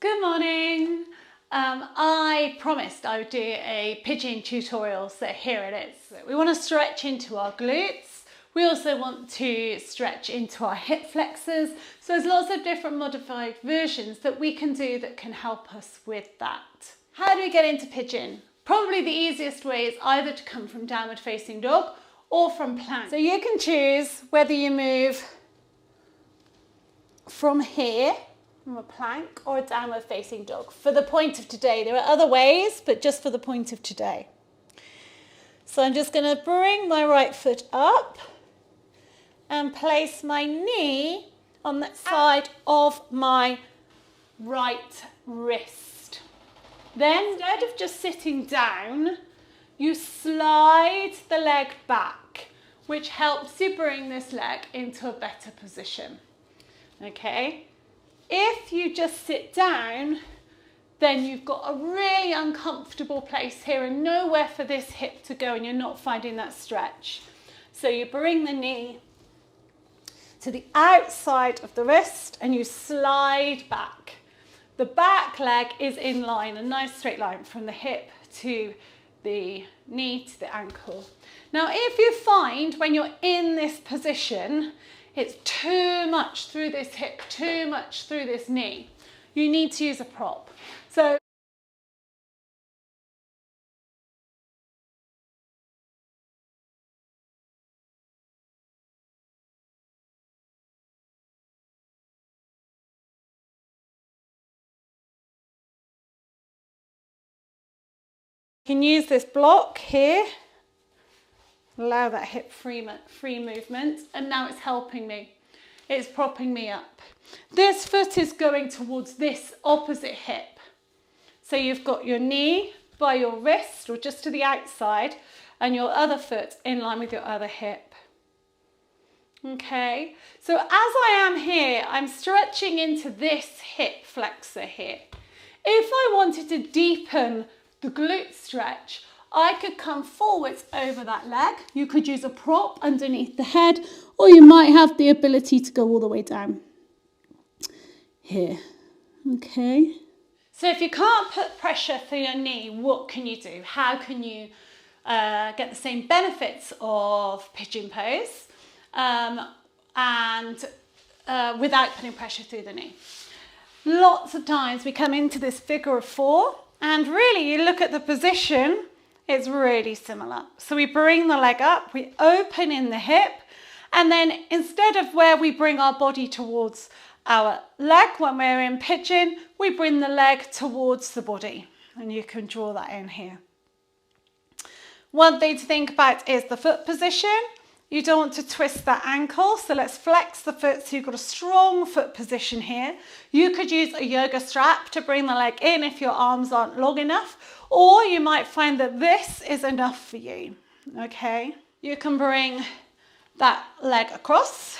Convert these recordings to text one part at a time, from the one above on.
Good morning. I promised I would do a pigeon tutorial, so here it is. We want to stretch into our glutes. We also want to stretch into our hip flexors. So there's lots of different modified versions that we can do that can help us with that. How do we get into pigeon? Probably the easiest way is either to come from downward facing dog or from plank. So you can choose whether you move from here, from a plank, or a downward facing dog. For the point of today, there are other ways, but just for the point of today. So I'm just going to bring my right foot up and place my knee on the side of my right wrist. Then, instead of just sitting down, you slide the leg back, which helps you bring this leg into a better position. Okay? If you just sit down, then you've got a really uncomfortable place here and nowhere for this hip to go, and you're not finding that stretch. So you bring the knee to the outside of the wrist and you slide back. The back leg is in line, a nice straight line from the hip to the knee to the ankle. Now, if you find when you're in this position, it's too much through this hip, too much through this knee, you need to use a prop. So you can use this block here, allow that hip free movement, and now it's helping me. It's propping me up. This foot is going towards this opposite hip. So you've got your knee by your wrist or just to the outside and your other foot in line with your other hip. Okay, so as I am here, I'm stretching into this hip flexor here. If I wanted to deepen the glute stretch, I could come forwards over that leg. You could use a prop underneath the head, or you might have the ability to go all the way down here. Okay. So if you can't put pressure through your knee, what can you do? How can you get the same benefits of pigeon pose and without putting pressure through the knee? Lots of times we come into this figure of four, and really you look at the position, it's really similar. So we bring the leg up, we open in the hip, and then instead of where we bring our body towards our leg when we're in pigeon, we bring the leg towards the body. And you can draw that in here. One thing to think about is the foot position. You don't want to twist that ankle, so let's flex the foot so you've got a strong foot position here. You could use a yoga strap to bring the leg in if your arms aren't long enough, or you might find that this is enough for you, okay? You can bring that leg across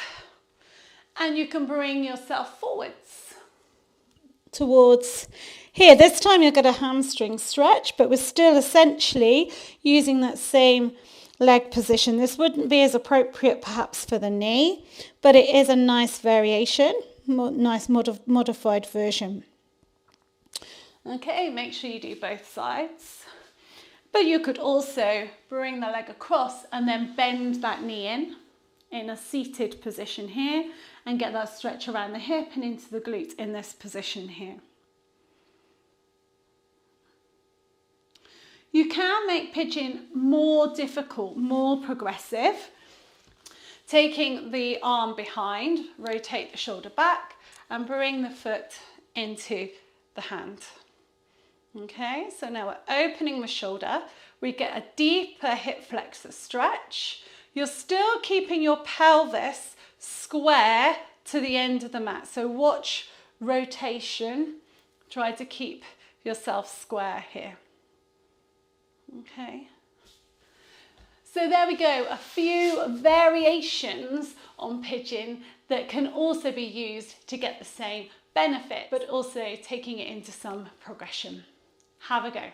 and you can bring yourself forwards towards here. This time you'll get a hamstring stretch, but we're still essentially using that same leg position. This wouldn't be as appropriate perhaps for the knee, but it is a nice variation, nice modified version. Okay, make sure you do both sides. But you could also bring the leg across and then bend that knee in a seated position here and get that stretch around the hip and into the glute in this position here. You can make pigeon more difficult, more progressive, taking the arm behind, rotate the shoulder back and bring the foot into the hand. Okay, so now we're opening the shoulder, we get a deeper hip flexor stretch. You're still keeping your pelvis square to the end of the mat. So watch rotation, try to keep yourself square here. Okay, so there we go, a few variations on pigeon that can also be used to get the same benefit, but also taking it into some progression. Have a go.